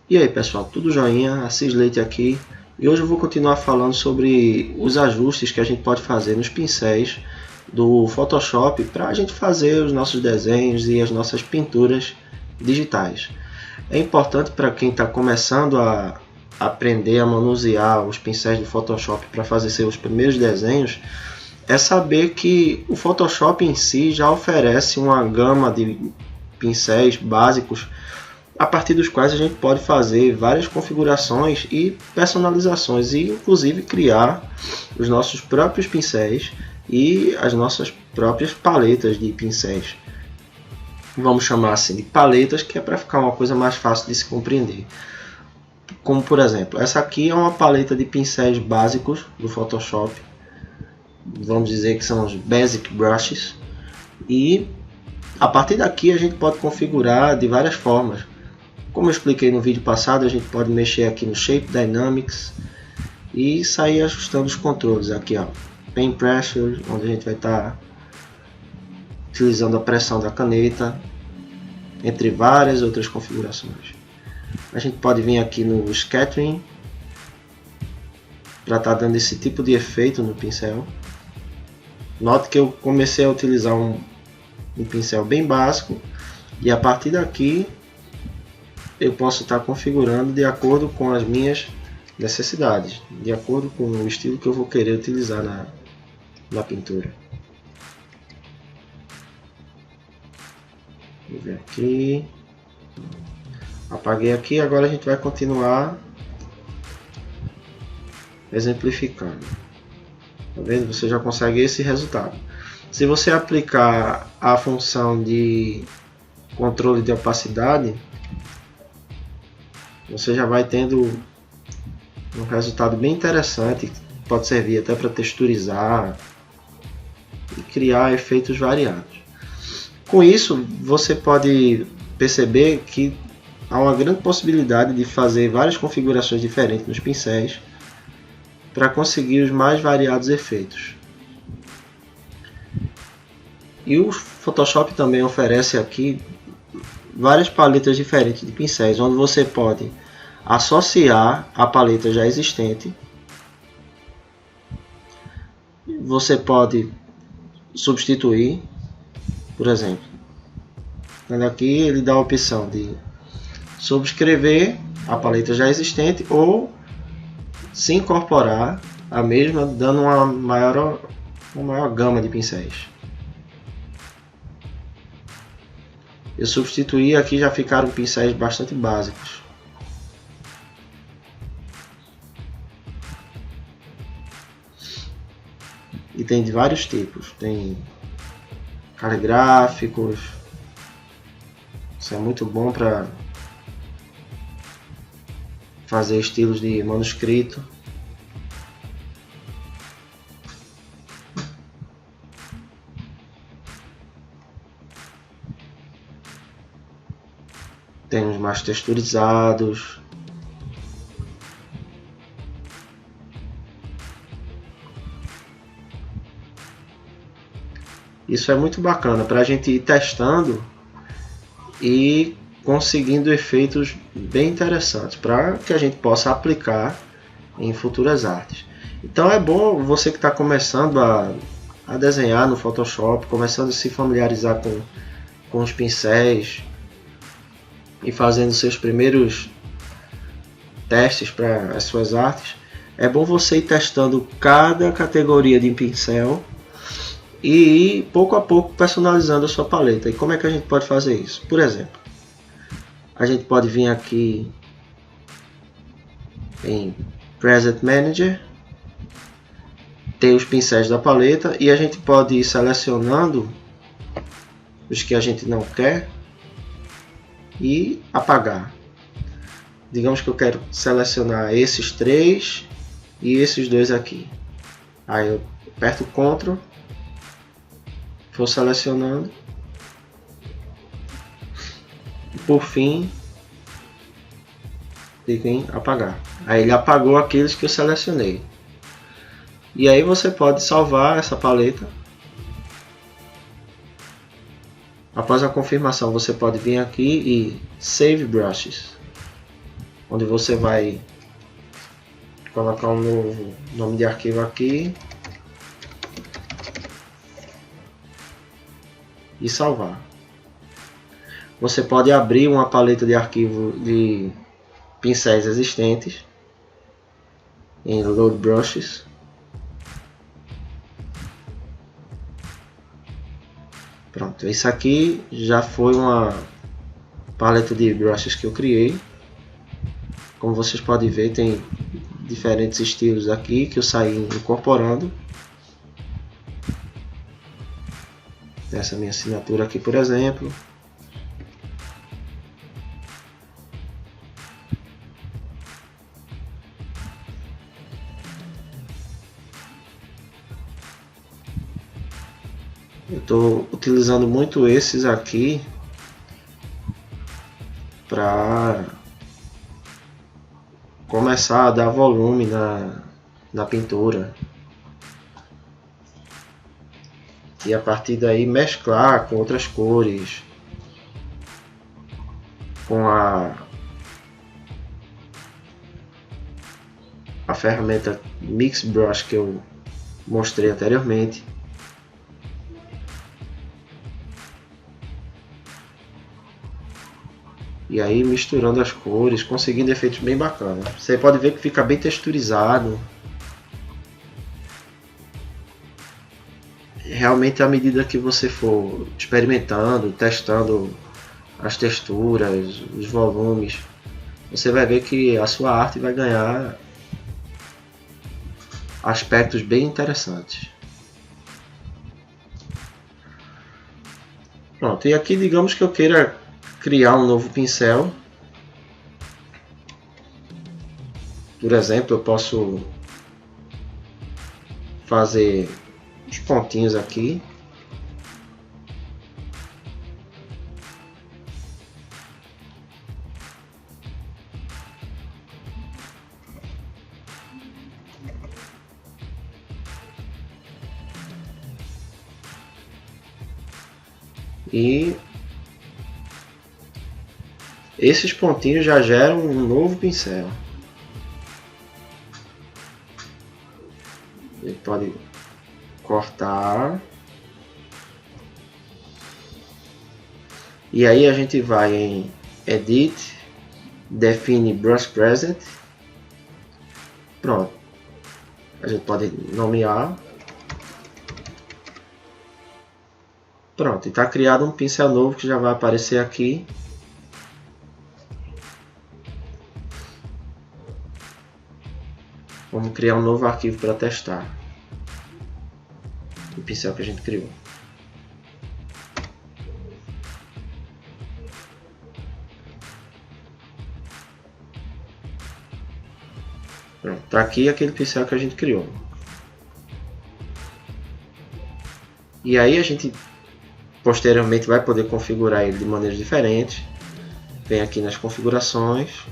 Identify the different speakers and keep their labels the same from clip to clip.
Speaker 1: E aí pessoal, tudo joinha? Assis Leite aqui e hoje eu vou continuar falando sobre os ajustes que a gente pode fazer nos pincéis do Photoshop para a gente fazer os nossos desenhos e as nossas pinturas digitais. É importante para quem está começando a aprender a manusear os pincéis do Photoshop para fazer seus primeiros desenhos, é saber que o Photoshop em si já oferece uma gama de pincéis básicos a partir dos quais a gente pode fazer várias configurações e personalizações e inclusive criar os nossos próprios pincéis e as nossas próprias paletas de pincéis. Vamos chamar assim de paletas, que é para ficar uma coisa mais fácil de se compreender. Como por exemplo, essa aqui é uma paleta de pincéis básicos do Photoshop. Vamos dizer que são os Basic Brushes. E a partir daqui a gente pode configurar de várias formas. Como eu expliquei no vídeo passado, a gente pode mexer aqui no Shape Dynamics e sair ajustando os controles. Aqui, ó, Pen Pressure, onde a gente vai estar utilizando a pressão da caneta, entre várias outras configurações. A gente pode vir aqui no Scattering para estar dando esse tipo de efeito no pincel. Note que eu comecei a utilizar um pincel bem básico e a partir daqui eu posso estar configurando de acordo com as minhas necessidades, de acordo com o estilo que eu vou querer utilizar na pintura. Vou ver aqui, apaguei aqui, agora a gente vai continuar exemplificando. Tá vendo? Você já consegue esse resultado. Se você aplicar a função de controle de opacidade, você já vai tendo um resultado bem interessante, que pode servir até para texturizar e criar efeitos variados. Com isso, você pode perceber que há uma grande possibilidade de fazer várias configurações diferentes nos pincéis para conseguir os mais variados efeitos. E o Photoshop também oferece aqui várias paletas diferentes de pincéis, onde você pode associar a paleta já existente. Você pode substituir, por exemplo, aqui ele dá a opção de subscrever a paleta já existente ou se incorporar a mesma, dando uma maior gama de pincéis. Eu substituí, aqui já ficaram pincéis bastante básicos. E tem de vários tipos, tem caligráficos, isso é muito bom para fazer estilos de manuscrito. Tem os mais texturizados. Isso é muito bacana para a gente ir testando e conseguindo efeitos bem interessantes para que a gente possa aplicar em futuras artes. Então é bom você que está começando a desenhar no Photoshop, começando a se familiarizar com os pincéis e fazendo seus primeiros testes para as suas artes. É bom você ir testando cada categoria de pincel e ir pouco a pouco personalizando a sua paleta. E como é que a gente pode fazer isso? Por exemplo, a gente pode vir aqui em Preset Manager, ter os pincéis da paleta e a gente pode ir selecionando os que a gente não quer e apagar. Digamos que eu quero selecionar esses três e esses dois aqui. Aí eu aperto Ctrl, vou selecionando e por fim clico em apagar. Aí ele apagou aqueles que eu selecionei. E aí você pode salvar essa paleta. Após a confirmação, você pode vir aqui e Save Brushes. onde você vai colocar um novo nome de arquivo aqui e salvar. Você pode abrir uma paleta de arquivo de pincéis existentes em Load Brushes. Pronto, isso aqui já foi uma paleta de brushes que eu criei. Como vocês podem ver, tem diferentes estilos aqui que eu saí incorporando. Essa minha assinatura aqui, por exemplo. Eu estou utilizando muito esses aqui para começar a dar volume na pintura e a partir daí mesclar com outras cores, com a ferramenta Mix Brush que eu mostrei anteriormente. E aí misturando as cores, conseguindo efeitos bem bacanas. Você pode ver que fica bem texturizado. Realmente à medida que você for experimentando, testando as texturas, os volumes, você vai ver que a sua arte vai ganhar aspectos bem interessantes. Pronto, e aqui digamos que eu queira criar um novo pincel. Por exemplo, eu posso fazer os pontinhos aqui. E esses pontinhos já geram um novo pincel. Ele pode cortar. E aí a gente vai em Edit, define Brush Present. Pronto. A gente pode nomear. Pronto, e está criado um pincel novo que já vai aparecer aqui. Vamos criar um novo arquivo para testar o pincel que a gente criou. Pronto, está aqui aquele pincel que a gente criou. E aí a gente posteriormente vai poder configurar ele de maneiras diferentes. Vem aqui nas configurações.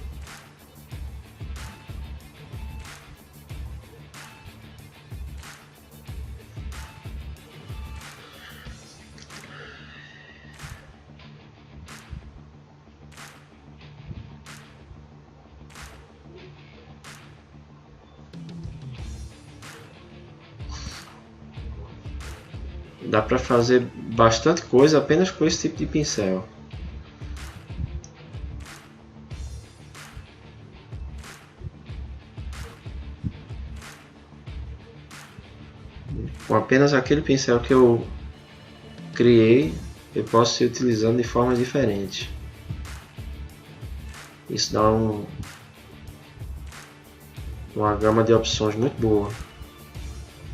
Speaker 1: Dá para fazer bastante coisa apenas com esse tipo de pincel. Com apenas aquele pincel que eu criei, eu posso ir utilizando de formas diferentes. Isso dá uma gama de opções muito boa.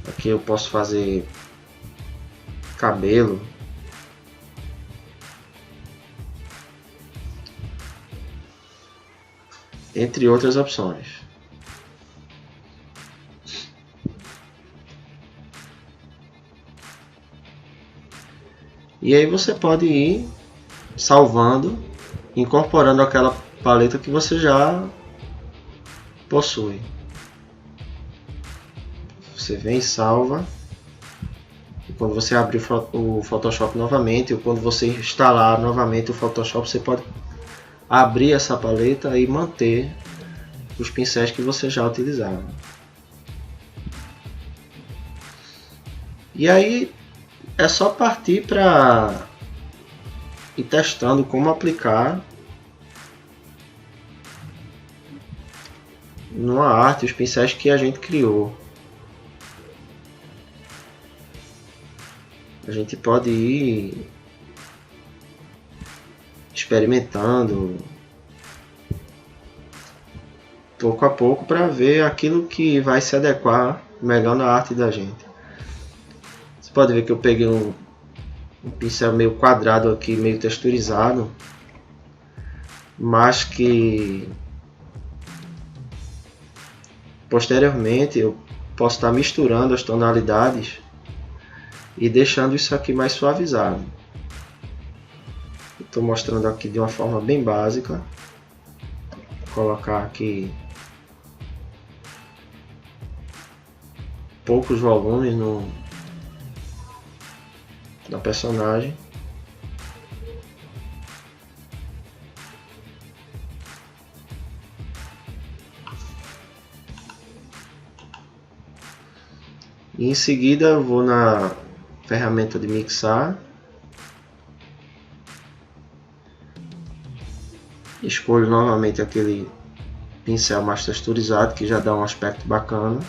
Speaker 1: Aqui eu posso fazer cabelo, entre outras opções. E aí você pode ir salvando, incorporando aquela paleta que você já possui. Você vem e salva. Quando você abrir o Photoshop novamente, ou quando você instalar novamente o Photoshop, você pode abrir essa paleta e manter os pincéis que você já utilizava. E aí é só partir para ir testando como aplicar numa arte os pincéis que a gente criou. A gente pode ir experimentando pouco a pouco para ver aquilo que vai se adequar melhor na arte da gente. Você pode ver que eu peguei um pincel meio quadrado aqui, meio texturizado, mas que posteriormente eu posso estar misturando as tonalidades e deixando isso aqui mais suavizado. Estou mostrando aqui de uma forma bem básica. Vou colocar aqui poucos volumes na personagem. E em seguida eu vou na ferramenta de mixar. Escolho novamente aquele pincel mais texturizado que já dá um aspecto bacana.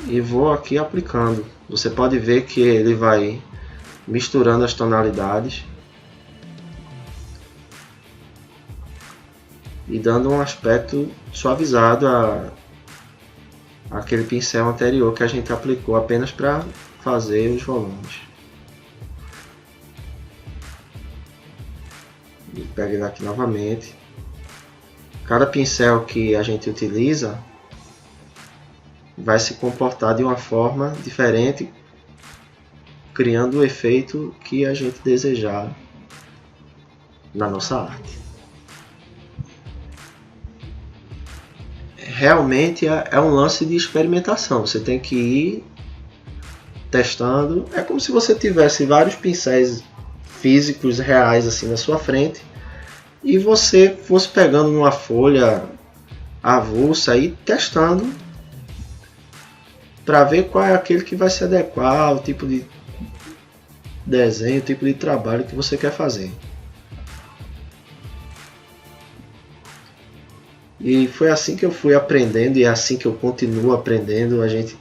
Speaker 1: E vou aqui aplicando. Você pode ver que ele vai misturando as tonalidades e dando um aspecto suavizado àquele pincel anterior que a gente aplicou apenas para fazer os volumes. E pego ele aqui novamente. Cada pincel que a gente utiliza vai se comportar de uma forma diferente, criando o efeito que a gente desejar na nossa arte. Realmente é um lance de experimentação. Você tem que ir testando. É como se você tivesse vários pincéis físicos reais assim na sua frente e você fosse pegando numa folha avulsa e testando para ver qual é aquele que vai se adequar ao tipo de desenho, o tipo de trabalho que você quer fazer. E foi assim que eu fui aprendendo e é assim que eu continuo aprendendo. A gente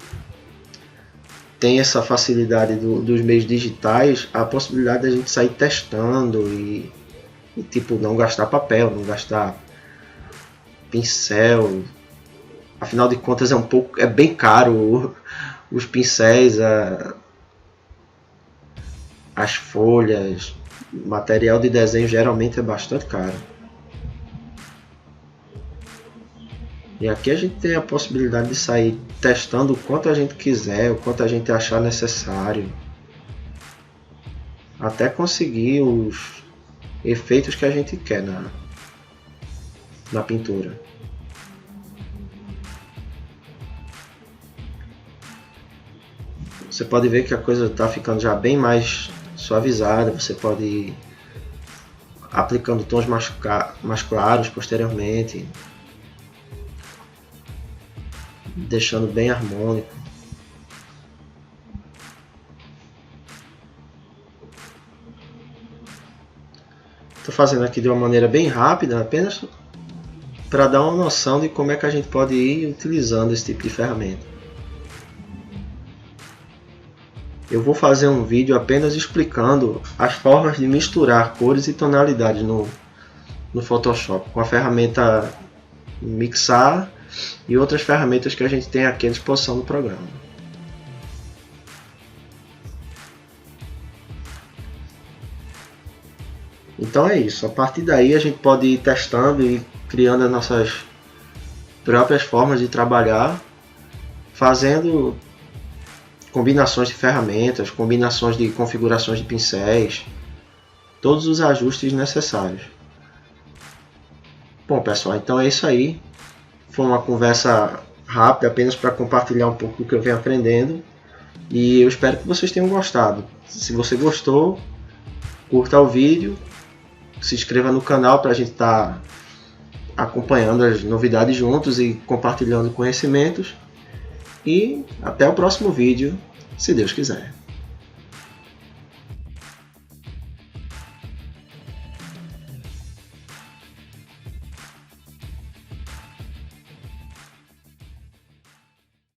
Speaker 1: tem essa facilidade dos meios digitais, a possibilidade de a gente sair testando e tipo, não gastar papel, não gastar pincel. Afinal de contas é bem caro os pincéis, as folhas, material de desenho geralmente é bastante caro. E aqui a gente tem a possibilidade de sair testando o quanto a gente quiser, o quanto a gente achar necessário, até conseguir os efeitos que a gente quer na pintura. Você pode ver que a coisa está ficando já bem mais suavizada. Você pode ir aplicando tons mais claros posteriormente, deixando bem harmônico. Estou fazendo aqui de uma maneira bem rápida, apenas para dar uma noção de como é que a gente pode ir utilizando esse tipo de ferramenta. Eu vou fazer um vídeo apenas explicando as formas de misturar cores e tonalidades no Photoshop, com a ferramenta mixar e outras ferramentas que a gente tem aqui à disposição no programa. Então é isso, a partir daí a gente pode ir testando e criando as nossas próprias formas de trabalhar, fazendo combinações de ferramentas, combinações de configurações de pincéis, todos os ajustes necessários. Bom pessoal, então é isso aí. Foi uma conversa rápida apenas para compartilhar um pouco do que eu venho aprendendo e eu espero que vocês tenham gostado. Se você gostou, curta o vídeo, se inscreva no canal para a gente estar acompanhando as novidades juntos e compartilhando conhecimentos. E até o próximo vídeo, se Deus quiser.